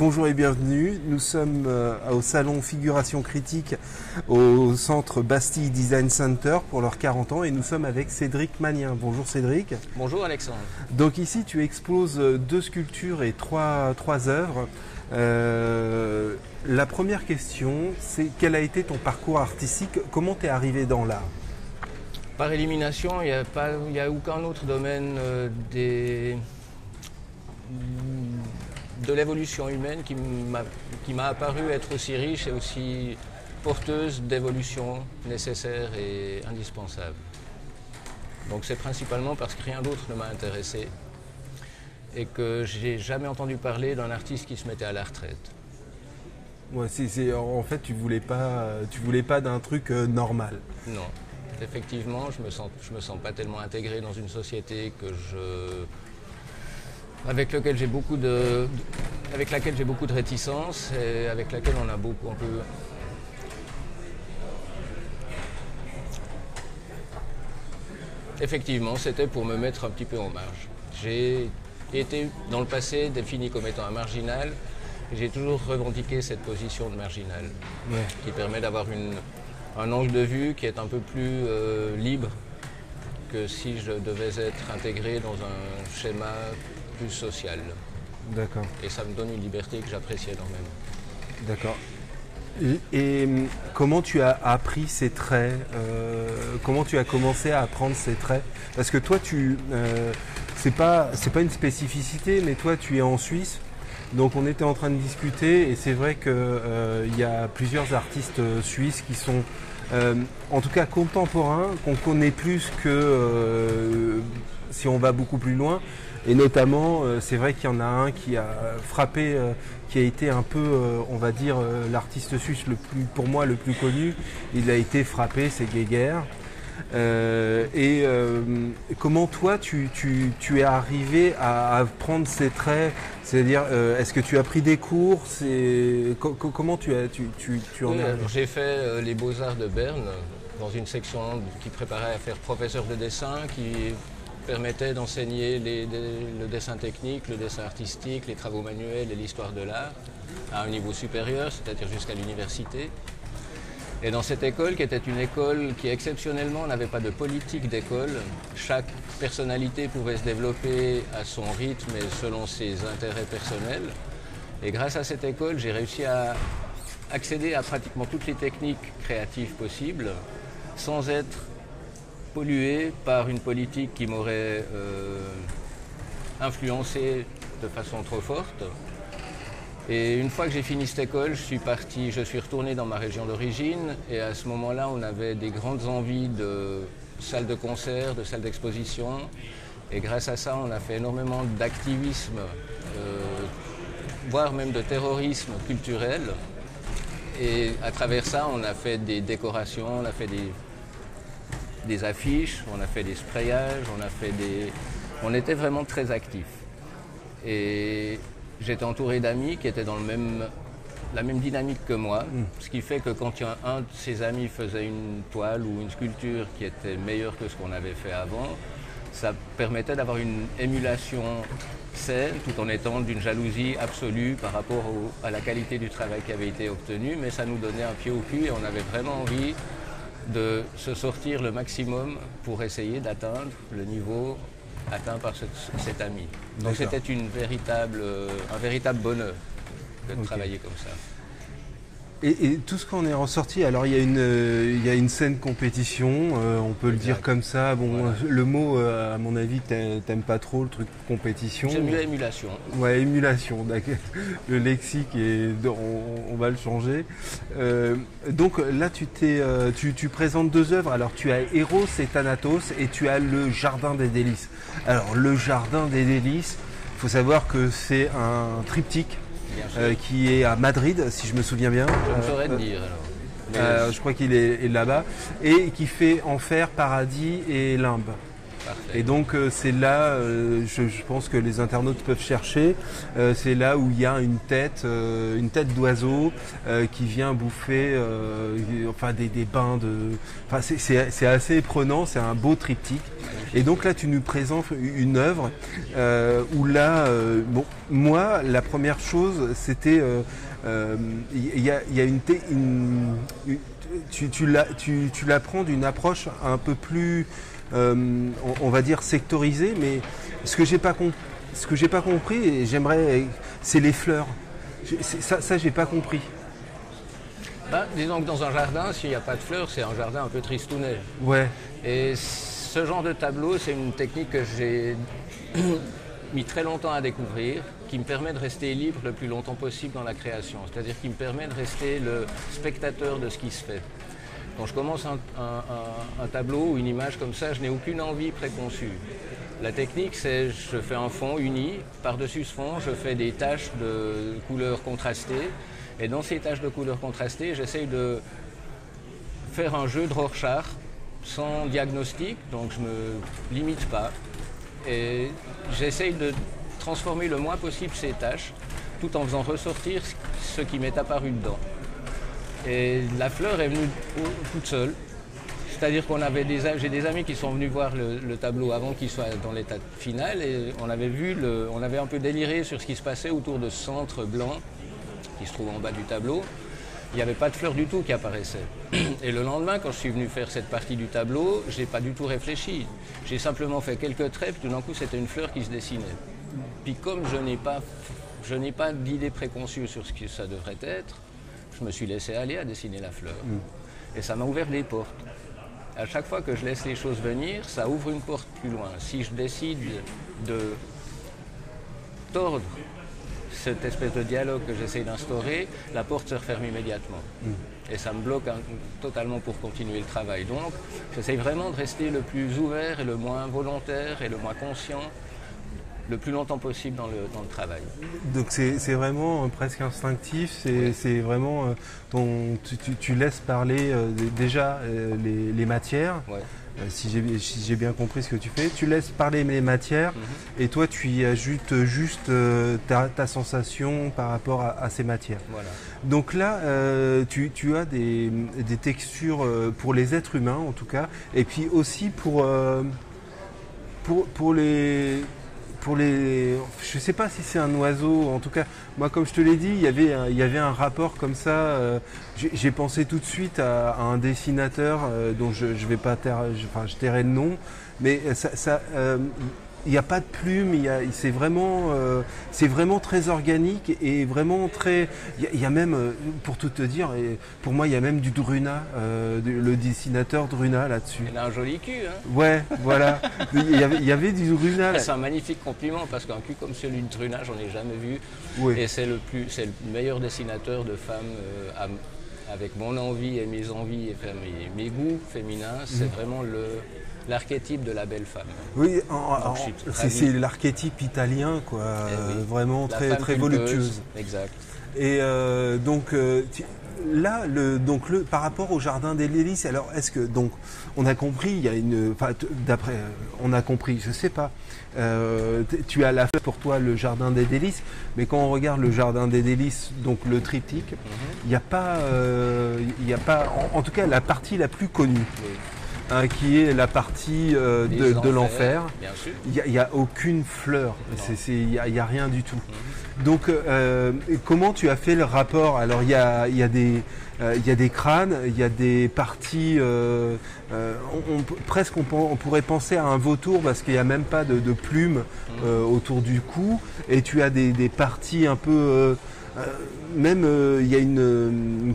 bonjour et bienvenue. Nous sommes au salon Figuration Critique au centre Bastille Design Center pour leurs 40 ans et nous sommes avec Cédric Magnien. Bonjour Cédric. Bonjour Alexandre. Donc ici tu exposes 2 sculptures et 3 œuvres. La première question, c'est quel a été ton parcours artistique? Comment tu es arrivé dans l'art? Par élimination, il n'y a aucun autre domaine de l'évolution humaine qui m'a apparu être aussi riche et aussi porteuse d'évolution nécessaire et indispensable. Donc c'est principalement parce que rien d'autre ne m'a intéressé et que j'ai jamais entendu parler d'un artiste qui se mettait à la retraite. Ouais, en fait, tu voulais pas d'un truc normal. Non. Effectivement, je me sens pas tellement intégré dans une société avec laquelle j'ai beaucoup de réticences et avec laquelle on peut. Effectivement, c'était pour me mettre un petit peu en marge. J'ai été dans le passé défini comme étant un marginal et j'ai toujours revendiqué cette position de marginal, ouais, qui permet d'avoir un angle de vue qui est un peu plus libre que si je devais être intégré dans un schéma plus social. D'accord. Et ça me donne une liberté que j'apprécie énormément. D'accord. Et comment tu as appris ces traits? Comment tu as commencé à apprendre ces traits? Parce que toi, c'est pas une spécificité, mais toi, tu es en Suisse. Donc on était en train de discuter et c'est vrai qu'il y a plusieurs artistes suisses qui sont en tout cas contemporains, qu'on connaît plus que si on va beaucoup plus loin. Et notamment, c'est vrai qu'il y en a un qui a frappé, qui a été un peu, on va dire, l'artiste suisse pour moi le plus connu. Il a été frappé, c'est Geiger. Comment toi tu es arrivé à prendre ces traits? C'est-à-dire, est-ce que tu as pris des cours? Comment tu en es arrivé? J'ai fait les Beaux-Arts de Berne dans une section qui préparait à faire professeur de dessin, qui permettait d'enseigner le dessin technique, le dessin artistique, les travaux manuels et l'histoire de l'art à un niveau supérieur, c'est-à-dire jusqu'à l'université. Et dans cette école, qui était une école qui exceptionnellement n'avait pas de politique d'école, chaque personnalité pouvait se développer à son rythme et selon ses intérêts personnels. Et grâce à cette école, j'ai réussi à accéder à pratiquement toutes les techniques créatives possibles sans être pollué par une politique qui m'aurait influencé de façon trop forte. Et une fois que j'ai fini cette école, je suis retourné dans ma région d'origine et à ce moment-là, on avait des grandes envies de salles de concert, de salles d'exposition. Et grâce à ça, on a fait énormément d'activisme, voire même de terrorisme culturel. Et à travers ça, on a fait des décorations, on a fait des affiches, on a fait des sprayages, on était vraiment très actifs. Et j'étais entouré d'amis qui étaient dans la même dynamique que moi, ce qui fait que quand un de ses amis faisait une toile ou une sculpture qui était meilleure que ce qu'on avait fait avant, ça permettait d'avoir une émulation saine tout en étant d'une jalousie absolue par rapport à la qualité du travail qui avait été obtenu, mais ça nous donnait un pied au cul et on avait vraiment envie de se sortir le maximum pour essayer d'atteindre le niveau atteint par cet ami. Donc c'était un véritable bonheur de travailler comme ça. Et tout ce qu'on est ressorti, alors il y a une saine compétition, on peut le dire comme ça. Bon, voilà. Le mot, à mon avis, t'aimes pas trop le truc compétition. J'aime mieux émulation. Ouais, émulation. Le lexique, on va le changer. Donc là, tu présentes 2 œuvres. Alors tu as Eros et Thanatos et tu as le Jardin des Délices. Alors le Jardin des Délices, il faut savoir que c'est un triptyque. Qui est à Madrid, si je me souviens bien. Je ne saurais te dire alors. Je crois qu'il est là-bas. Et qui fait Enfer, Paradis et Limbe. Parfait. Et donc c'est là, je pense que les internautes peuvent chercher, c'est là où il y a une tête d'oiseau qui vient bouffer enfin des bains de... Enfin c'est assez prenant, c'est un beau triptyque. Et donc là tu nous présentes une œuvre où là, bon, moi la première chose c'était... il y a tu la prends d'une approche un peu plus, on va dire sectorisée, mais ce que j'ai pas compris, et j'aimerais, c'est les fleurs. Ça j'ai pas compris. Ben, disons que dans un jardin, s'il n'y a pas de fleurs, c'est un jardin un peu tristounet. Ouais. Et ce genre de tableau, c'est une technique que j'ai mis très longtemps à découvrir, qui me permet de rester libre le plus longtemps possible dans la création. C'est-à-dire qui me permet de rester le spectateur de ce qui se fait. Quand je commence un tableau ou une image comme ça, je n'ai aucune envie préconçue. La technique, c'est je fais un fond uni, par-dessus ce fond, je fais des taches de couleurs contrastées. Et dans ces taches de couleurs contrastées, j'essaye de faire un jeu de Rorschach sans diagnostic, donc je ne me limite pas. Et j'essaye de transformer le moins possible ces tâches tout en faisant ressortir ce qui m'est apparu dedans. Et la fleur est venue toute seule. C'est-à-dire qu'on avait j'ai des amis qui sont venus voir le tableau avant qu'il soit dans l'état final et on avait un peu déliré sur ce qui se passait autour de ce centre blanc qui se trouve en bas du tableau. Il n'y avait pas de fleurs du tout qui apparaissaient. Et le lendemain, quand je suis venu faire cette partie du tableau, je n'ai pas du tout réfléchi. J'ai simplement fait quelques traits, puis tout d'un coup, c'était une fleur qui se dessinait. Puis comme je n'ai pas d'idée préconçue sur ce que ça devrait être, je me suis laissé aller à dessiner la fleur. Et ça m'a ouvert des portes. À chaque fois que je laisse les choses venir, ça ouvre une porte plus loin. Si je décide de tordre cette espèce de dialogue que j'essaie d'instaurer, la porte se referme immédiatement. Et ça me bloque totalement pour continuer le travail. Donc, j'essaie vraiment de rester le plus ouvert et le moins volontaire et le moins conscient le plus longtemps possible dans le travail. Donc c'est vraiment presque instinctif, c'est vraiment tu laisses parler déjà les matières. Ouais. Si j'ai bien compris ce que tu fais, tu laisses parler les matières et toi tu y ajoutes juste ta sensation par rapport à ces matières. Voilà. Donc là, tu as des textures pour les êtres humains en tout cas, et puis aussi pour les... je sais pas si c'est un oiseau, en tout cas, moi comme je te l'ai dit, il y avait un rapport comme ça, j'ai pensé tout de suite à un dessinateur dont je vais pas je tairai le nom, mais il n'y a pas de plume, c'est vraiment très organique et vraiment très... Il y a même, pour tout te dire, pour moi il y a même du Druna, le dessinateur Druna là-dessus. Il a un joli cul, hein. Ouais, voilà. Il y avait du Druna. C'est un magnifique compliment parce qu'un cul comme celui de Druna, j'en ai jamais vu. Oui. Et c'est le meilleur dessinateur de femmes avec mon envie et mes envies et mes goûts féminins. C'est vraiment l'archétype de la belle femme. Oui, c'est l'archétype italien, quoi. Oui. Vraiment très, très voluptueuse. Exact. Et donc là, par rapport au jardin des délices, alors est-ce que donc on a compris, il y a une, enfin d'après, on a compris, je sais pas. Tu as la fleur pour toi le jardin des délices, mais quand on regarde le jardin des délices, donc le triptyque, il n'y a pas, en tout cas la partie la plus connue. Oui. Qui est la partie de l'enfer. Bien sûr. Il n'y a aucune fleur, il n'y a rien du tout. Donc comment tu as fait le rapport? Alors il y a des crânes, il y a des parties, presque on pourrait penser à un vautour parce qu'il n'y a même pas de plumes autour du cou, et tu as des parties un peu... même il y a une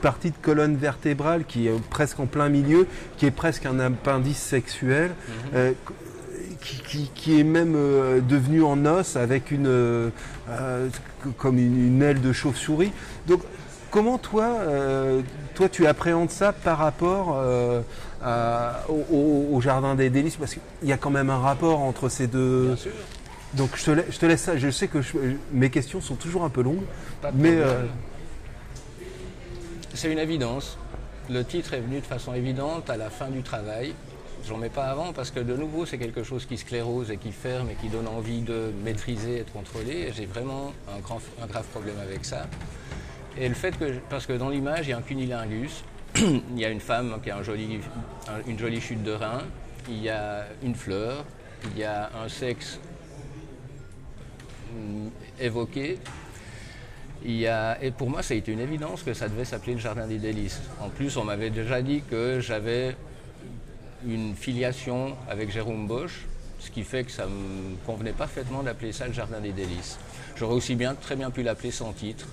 partie de colonne vertébrale qui est presque en plein milieu, qui est presque un appendice sexuel, qui est même devenu en os avec comme une aile de chauve-souris. Donc comment toi tu appréhendes ça par rapport au jardin des délices, parce qu'il y a quand même un rapport entre ces deux. Bien sûr. Donc je te laisse ça. Je sais que mes questions sont toujours un peu longues, mais c'est une évidence. Le titre est venu de façon évidente à la fin du travail. J'en mets pas avant parce que de nouveau c'est quelque chose qui sclérose et qui ferme et qui donne envie de maîtriser et de contrôler. J'ai vraiment un grave problème avec ça. Et le fait que, parce que dans l'image il y a un cunilingus, il y a une femme qui a une jolie chute de rein, il y a une fleur, il y a un sexe évoqué. Et pour moi, ça a été une évidence que ça devait s'appeler le Jardin des Délices. En plus, on m'avait déjà dit que j'avais une filiation avec Jérôme Bosch, ce qui fait que ça me convenait parfaitement d'appeler ça le Jardin des Délices. J'aurais aussi très bien pu l'appeler sans titre.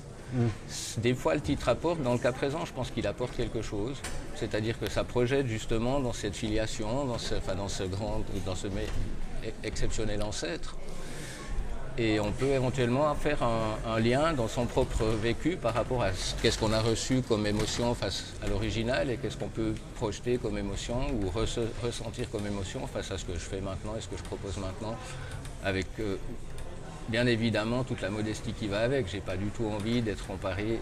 Des fois, le titre apporte. Dans le cas présent, je pense qu'il apporte quelque chose. C'est-à-dire que ça projette justement dans cette filiation, dans ce exceptionnel ancêtre. Et on peut éventuellement faire un lien dans son propre vécu par rapport à qu'est-ce qu'on a reçu comme émotion face à l'original et qu'est-ce qu'on peut projeter comme émotion ou ressentir comme émotion face à ce que je fais maintenant et ce que je propose maintenant, avec bien évidemment toute la modestie qui va avec. J'ai pas du tout envie d'être comparé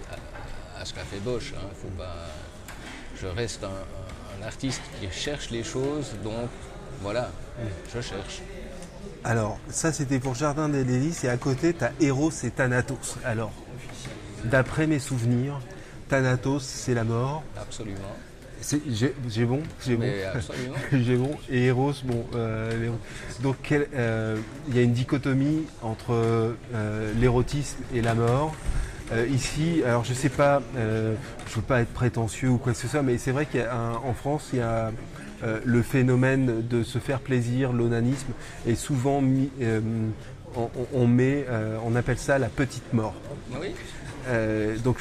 à ce qu'a fait Bosch. Hein. Faut pas... Je reste un artiste qui cherche les choses, donc voilà, je cherche. Alors, ça c'était pour Jardin des Délices et à côté tu as Eros et Thanatos. Alors, d'après mes souvenirs, Thanatos c'est la mort. Absolument. J'ai bon. Mais absolument. J'ai bon. Et Eros, bon. Donc il y a une dichotomie entre l'érotisme et la mort. Ici, alors je sais pas, je veux pas être prétentieux ou quoi que ce soit, mais c'est vrai qu'en France, il y a le phénomène de se faire plaisir, l'onanisme, est souvent mis, on appelle ça la petite mort. Oui. Donc,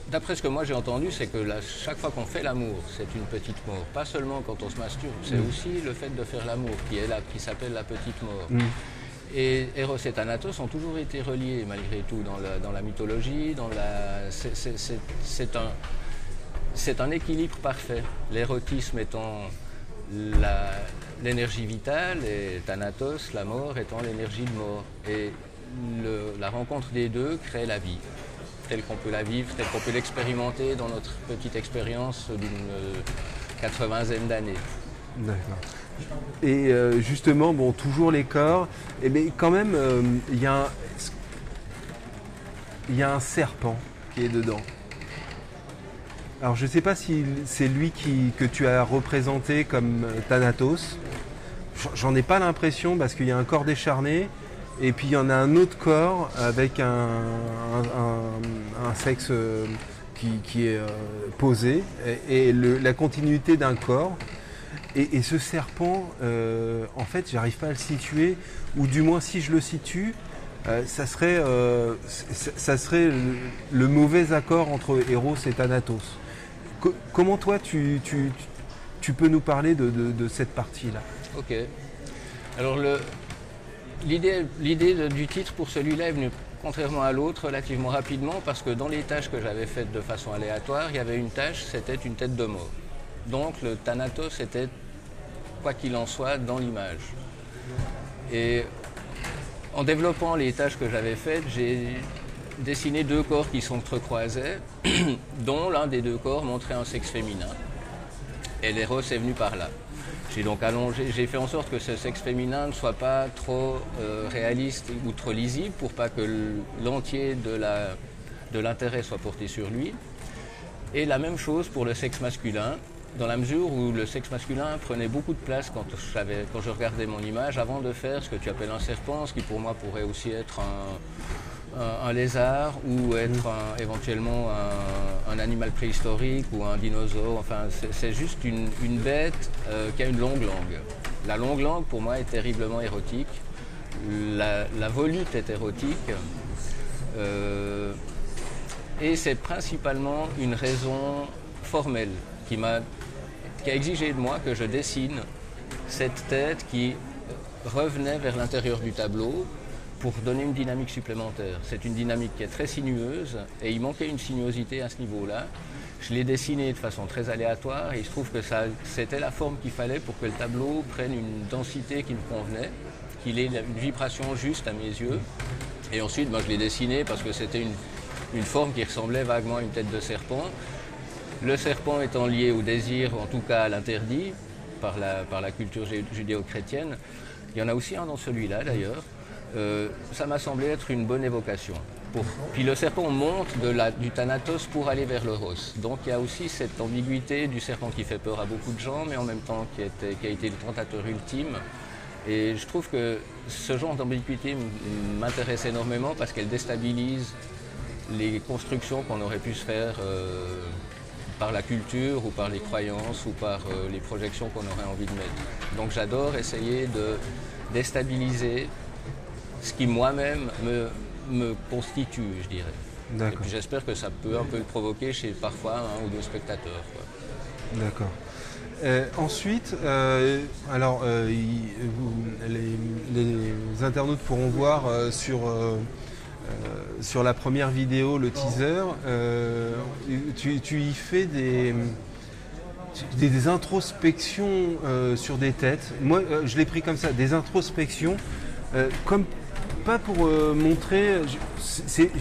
d'après ce que moi j'ai entendu, c'est que chaque fois qu'on fait l'amour, c'est une petite mort. Pas seulement quand on se masturbe, c'est aussi le fait de faire l'amour qui s'appelle la petite mort. Et Eros et Thanatos ont toujours été reliés malgré tout dans la mythologie, c'est un équilibre parfait. L'érotisme étant l'énergie vitale et Thanatos, la mort, étant l'énergie de mort. Et la rencontre des deux crée la vie, telle qu'on peut la vivre, telle qu'on peut l'expérimenter dans notre petite expérience d'une 80aine d'années. D'accord. Et justement, bon, toujours les corps, mais quand même, il y a un serpent qui est dedans. Alors je ne sais pas si c'est lui que tu as représenté comme Thanatos. J'en ai pas l'impression parce qu'il y a un corps décharné et puis il y en a un autre corps avec un sexe qui est posé et la continuité d'un corps. Et ce serpent, en fait, j'arrive pas à le situer, ou du moins si je le situe, ça serait le mauvais accord entre Eros et Thanatos. Comment toi tu peux nous parler de cette partie-là? Ok. Alors l'idée du titre pour celui-là est venue, contrairement à l'autre, relativement rapidement, parce que dans les tâches que j'avais faites de façon aléatoire, il y avait une tâche, c'était une tête de mort. Donc le Thanatos était, quoi qu'il en soit, dans l'image. Et en développant les tâches que j'avais faites, j'ai dessiné deux corps qui s'entrecroisaient, dont l'un des deux corps montrait un sexe féminin. Et l'Eros est venu par là. J'ai donc allongé, j'ai fait en sorte que ce sexe féminin ne soit pas trop réaliste ou trop lisible pour pas que l'entier de l'intérêt soit porté sur lui. Et la même chose pour le sexe masculin, dans la mesure où le sexe masculin prenait beaucoup de place quand je regardais mon image, avant de faire ce que tu appelles un serpent, ce qui pour moi pourrait aussi être un lézard ou être éventuellement un animal préhistorique ou un dinosaure. Enfin, c'est juste une bête qui a une longue langue. La longue langue, pour moi, est terriblement érotique. La volute est érotique. Et c'est principalement une raison formelle qui a exigé de moi que je dessine cette tête qui revenait vers l'intérieur du tableau pour donner une dynamique supplémentaire. C'est une dynamique qui est très sinueuse et il manquait une sinuosité à ce niveau-là. Je l'ai dessiné de façon très aléatoire et il se trouve que c'était la forme qu'il fallait pour que le tableau prenne une densité qui me convenait, qu'il ait une vibration juste à mes yeux. Et ensuite, je l'ai dessiné parce que c'était une forme qui ressemblait vaguement à une tête de serpent. Le serpent étant lié au désir, en tout cas à l'interdit, par la culture judéo-chrétienne. Il y en a aussi un dans celui-là d'ailleurs. Ça m'a semblé être une bonne évocation. Puis le serpent monte du Thanatos pour aller vers l'Euros. Donc il y a aussi cette ambiguïté du serpent qui fait peur à beaucoup de gens, mais en même temps qui a été le tentateur ultime. Et je trouve que ce genre d'ambiguïté m'intéresse énormément parce qu'elle déstabilise les constructions qu'on aurait pu se faire par la culture ou par les croyances ou par les projections qu'on aurait envie de mettre. Donc j'adore essayer de déstabiliser ce qui moi-même me constitue, je dirais. D'accord. Et puis j'espère que ça peut un peu le provoquer chez parfois un ou deux spectateurs, quoi. D'accord. Ensuite, les internautes pourront voir sur la première vidéo, le teaser, tu y fais des introspections sur des têtes. Moi, je l'ai pris comme ça, des introspections, comme pas pour montrer.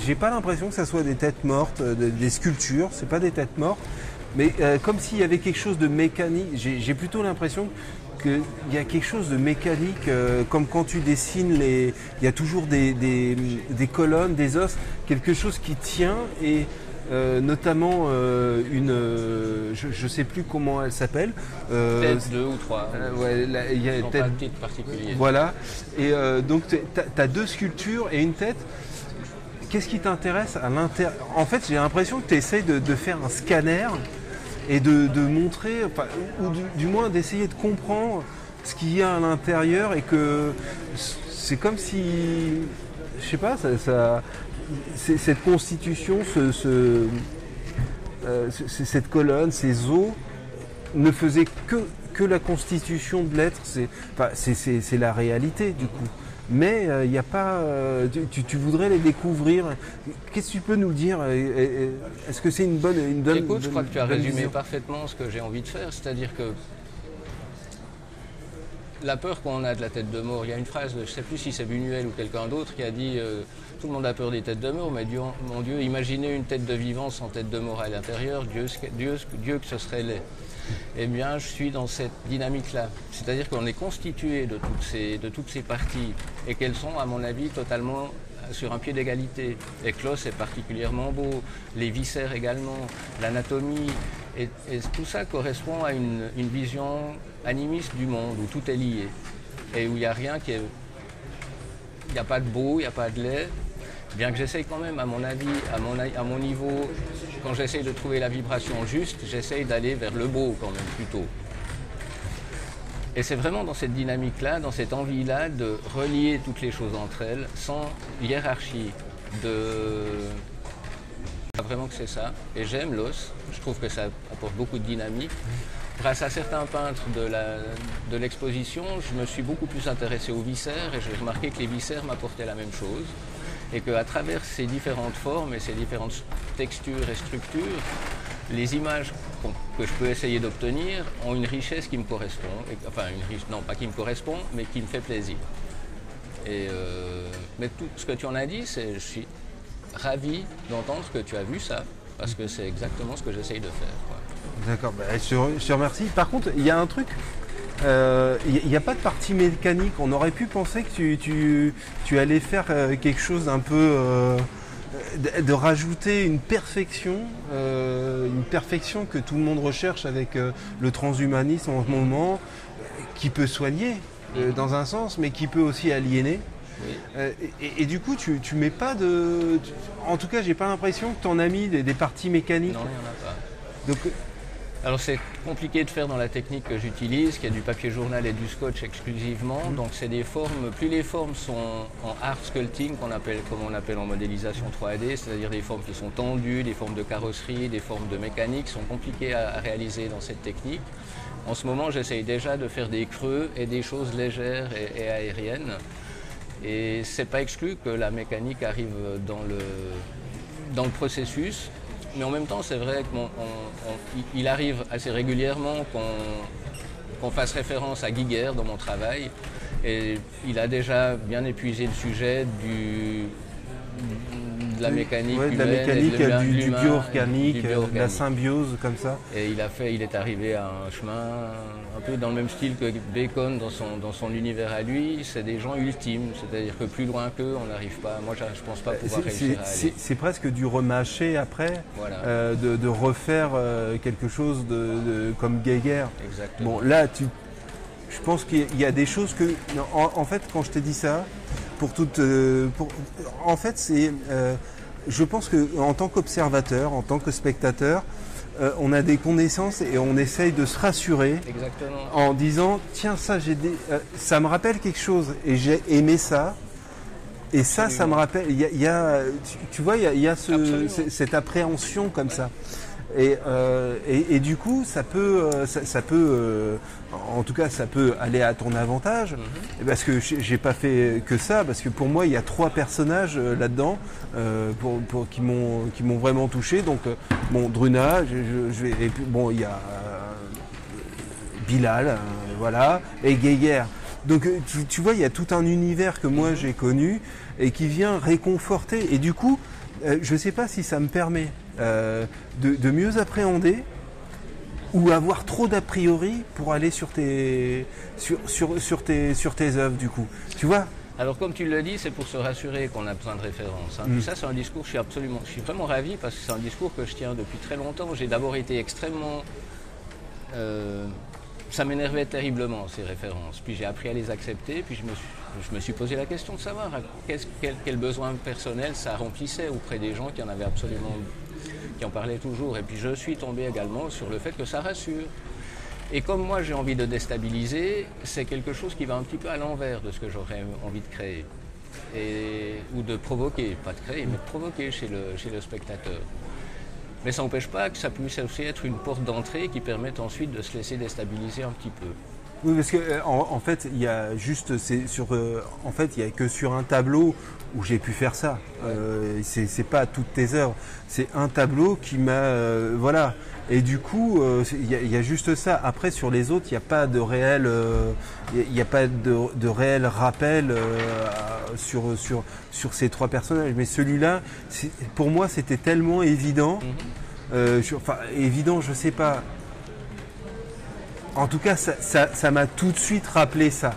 J'ai pas l'impression que ça soit des têtes mortes, des sculptures. C'est pas des têtes mortes, mais comme s'il y avait quelque chose de mécanique. J'ai plutôt l'impression qu'il y a quelque chose de mécanique, comme quand tu dessines il y a toujours des colonnes, des os, quelque chose qui tient et notamment je ne sais plus comment elle s'appelle. Peut-être 2 ou 3. Ouais, il y a pas un titre particulier. Voilà. Et donc tu as 2 sculptures et une tête. Qu'est-ce qui t'intéresse à l'intérieur? En fait, j'ai l'impression que tu essayes de faire un scanner et de montrer, enfin, ou du moins d'essayer de comprendre ce qu'il y a à l'intérieur et que c'est comme si, je sais pas, cette constitution, cette colonne, ces os ne faisaient que la constitution de l'être. C'est la réalité du coup. Mais il n'y a pas. Tu voudrais les découvrir. Qu'est-ce que tu peux nous dire? Est-ce que c'est une bonne. Écoute, je crois que tu as résumé parfaitement ce que j'ai envie de faire. C'est-à-dire que la peur qu'on a de la tête de mort, il y a une phrase, je ne sais plus si c'est Buñuel ou quelqu'un d'autre qui a dit tout le monde a peur des têtes de mort, mais Dieu, mon Dieu, imaginez une tête de vivant sans tête de mort à l'intérieur, Dieu que ce serait laid. Eh bien, je suis dans cette dynamique-là. C'est-à-dire qu'on est constitué de toutes ces parties et qu'elles sont, à mon avis, totalement sur un pied d'égalité. L'éclos est particulièrement beau, les viscères également, l'anatomie. Et tout ça correspond à une vision animiste du monde où tout est lié et où il n'y a rien qui est... Il n'y a pas de beau, il n'y a pas de laid. Bien que j'essaye quand même, à mon avis, à mon niveau, quand j'essaye de trouver la vibration juste, j'essaye d'aller vers le beau quand même plutôt. Et c'est vraiment dans cette dynamique-là, dans cette envie-là de relier toutes les choses entre elles, sans hiérarchie. Vraiment que c'est ça. Et j'aime l'os, je trouve que ça apporte beaucoup de dynamique. Grâce à certains peintres de l'exposition, je me suis beaucoup plus intéressé aux viscères et j'ai remarqué que les viscères m'apportaient la même chose. Et qu'à travers ces différentes formes et ces différentes textures et structures, les images que je peux essayer d'obtenir ont une richesse qui me correspond. Non, pas qui me correspond, mais qui me fait plaisir. Mais tout ce que tu en as dit, je suis ravi d'entendre que tu as vu ça, parce que c'est exactement ce que j'essaye de faire, quoi. D'accord, je te remercie. Par contre, il y a un truc... Il n'y a pas de partie mécanique. On aurait pu penser que tu allais faire quelque chose d'un peu... de rajouter une perfection que tout le monde recherche avec le transhumanisme en ce moment, qui peut soigner dans un sens, mais qui peut aussi aliéner. Oui. Et du coup, tu mets pas de... En tout cas, j'ai pas l'impression que tu en as mis des parties mécaniques. Non, il n'y en a pas. Donc, alors c'est compliqué de faire dans la technique que j'utilise, qui est du papier journal et du scotch exclusivement. Donc c'est des formes, plus les formes sont en art sculpting, comme on appelle en modélisation 3D, c'est-à-dire des formes qui sont tendues, des formes de carrosserie, des formes de mécanique, sont compliquées à réaliser dans cette technique. En ce moment, j'essaye déjà de faire des creux et des choses légères et aériennes. Et c'est pas exclu que la mécanique arrive dans le processus. Mais en même temps, c'est vrai qu'il arrive assez régulièrement qu'on fasse référence à Giger dans mon travail. Et il a déjà bien épuisé le sujet de la mécanique de la humaine, mécanique, et de du l'humain, bio-organique, du de la bio-organique. symbiose comme ça. Et il est arrivé à un chemin un peu dans le même style que Bacon dans son univers à lui. C'est des gens ultimes, c'est-à-dire que plus loin qu'eux, on n'arrive pas. Moi, je pense pas pouvoir réussir à aller. C'est presque du remâcher après, Voilà. de refaire quelque chose comme Geiger. Exactement. Bon, là, je pense qu'il y a des choses que, en fait, quand je t'ai dit ça, en fait, je pense que en tant qu'observateur, en tant que spectateur, on a des connaissances et on essaye de se rassurer. Exactement. En disant tiens, ça me rappelle quelque chose et j'ai aimé ça. Et ça me rappelle. Tu vois, il y a cette appréhension comme ça. Et du coup, ça peut, en tout cas, ça peut aller à ton avantage, parce que j'ai pas fait que ça, parce que pour moi, il y a 3 personnages là-dedans qui m'ont vraiment touché. Donc, bon, Druna, et puis bon, il y a Bilal, voilà, et Geiger. Donc, tu vois, il y a tout un univers que moi j'ai connu et qui vient réconforter. Et du coup, je ne sais pas si ça me permet de mieux appréhender ou avoir trop d'a priori pour aller sur tes œuvres du coup. Tu vois ? Alors comme tu le dis, c'est pour se rassurer qu'on a besoin de références. Tout ça, c'est un discours, je suis vraiment ravi parce que c'est un discours que je tiens depuis très longtemps. J'ai d'abord été extrêmement... ça m'énervait terriblement, ces références. Puis j'ai appris à les accepter, puis je me suis posé la question de savoir quel besoin personnel ça remplissait auprès des gens qui en avaient absolument... qui en parlaient toujours. Et puis je suis tombé également sur le fait que ça rassure. Et comme moi j'ai envie de déstabiliser, c'est quelque chose qui va un petit peu à l'envers de ce que j'aurais envie de créer. Ou de provoquer, pas de créer, mais de provoquer chez le spectateur. Mais ça n'empêche pas que ça puisse aussi être une porte d'entrée qui permette ensuite de se laisser déstabiliser un petit peu. Oui, parce que en fait, il y a juste, en fait, il y a que sur un tableau où j'ai pu faire ça. C'est pas toutes tes œuvres, c'est un tableau qui m'a, voilà. Et du coup, il y a juste ça. Après, sur les autres, il n'y a pas de réel, de réel rappel sur ces 3 personnages. Mais celui-là, pour moi, c'était tellement évident. Évident, je sais pas. En tout cas, ça m'a tout de suite rappelé ça.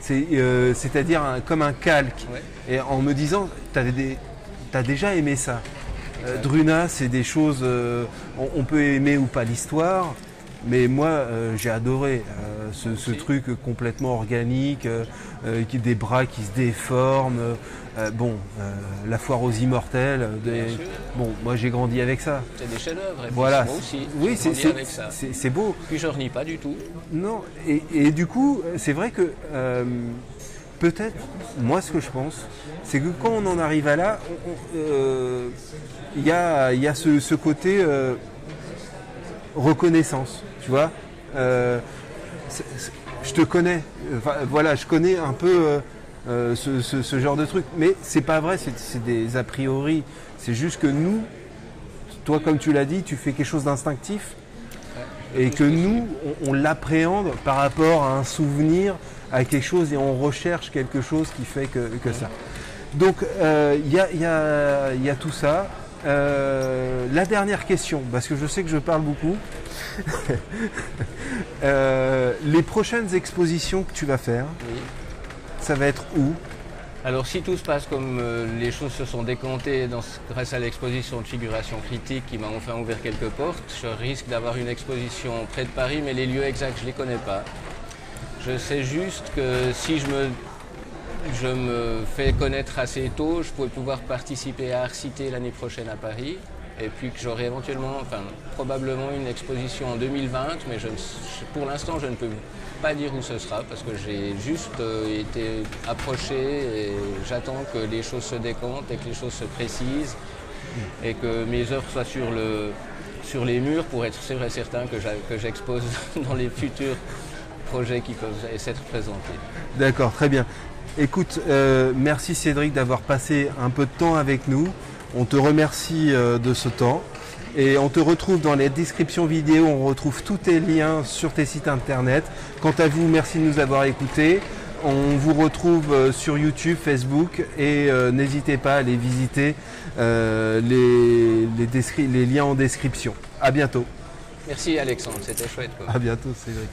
C'est-à-dire comme un calque. Ouais. Et en me disant, t'as déjà aimé ça. Druna, c'est des choses, on peut aimer ou pas l'histoire, mais moi j'ai adoré ce truc complètement organique, des bras qui se déforment. La foire aux immortels. Bon, moi j'ai grandi avec ça. C'est des chefs-d'œuvre. Voilà. Moi aussi. Oui, c'est beau. Puis je renie pas du tout. Non. Et du coup, c'est vrai que peut-être, moi ce que je pense, c'est que quand on en arrive à là, il y a ce côté reconnaissance, tu vois. Je te connais, voilà, je connais un peu ce genre de truc, mais c'est pas vrai, c'est des a priori. C'est juste que nous, toi comme tu l'as dit, tu fais quelque chose d'instinctif, et que nous, on l'appréhende par rapport à un souvenir, à quelque chose, et on recherche quelque chose qui fait que ça. Donc il y a tout ça. La dernière question, parce que je sais que je parle beaucoup. Les prochaines expositions que tu vas faire, ça va être où ? Alors si tout se passe comme les choses se sont décantées grâce à l'exposition de figuration critique qui m'a enfin ouvert quelques portes, je risque d'avoir une exposition près de Paris, mais les lieux exacts, je ne les connais pas. Je sais juste que si je me fais connaître assez tôt, je pourrais pouvoir participer à Arcité l'année prochaine à Paris, et puis que j'aurai éventuellement, probablement une exposition en 2020, mais pour l'instant je ne peux pas dire où ce sera, parce que j'ai juste été approché et j'attends que les choses se décantent et que les choses se précisent, et que mes œuvres soient sur les murs pour être sûr et certain que j'expose dans les futurs projets qui peuvent s'être présentés. D'accord, très bien. Écoute, merci Cédric d'avoir passé un peu de temps avec nous. On te remercie de ce temps. Et on te retrouve dans les descriptions vidéo, on retrouve tous tes liens sur tes sites internet. Quant à vous, merci de nous avoir écoutés. On vous retrouve sur YouTube, Facebook et n'hésitez pas à aller visiter les liens en description. À bientôt. Merci Alexandre, c'était chouette, quoi. À bientôt Cédric.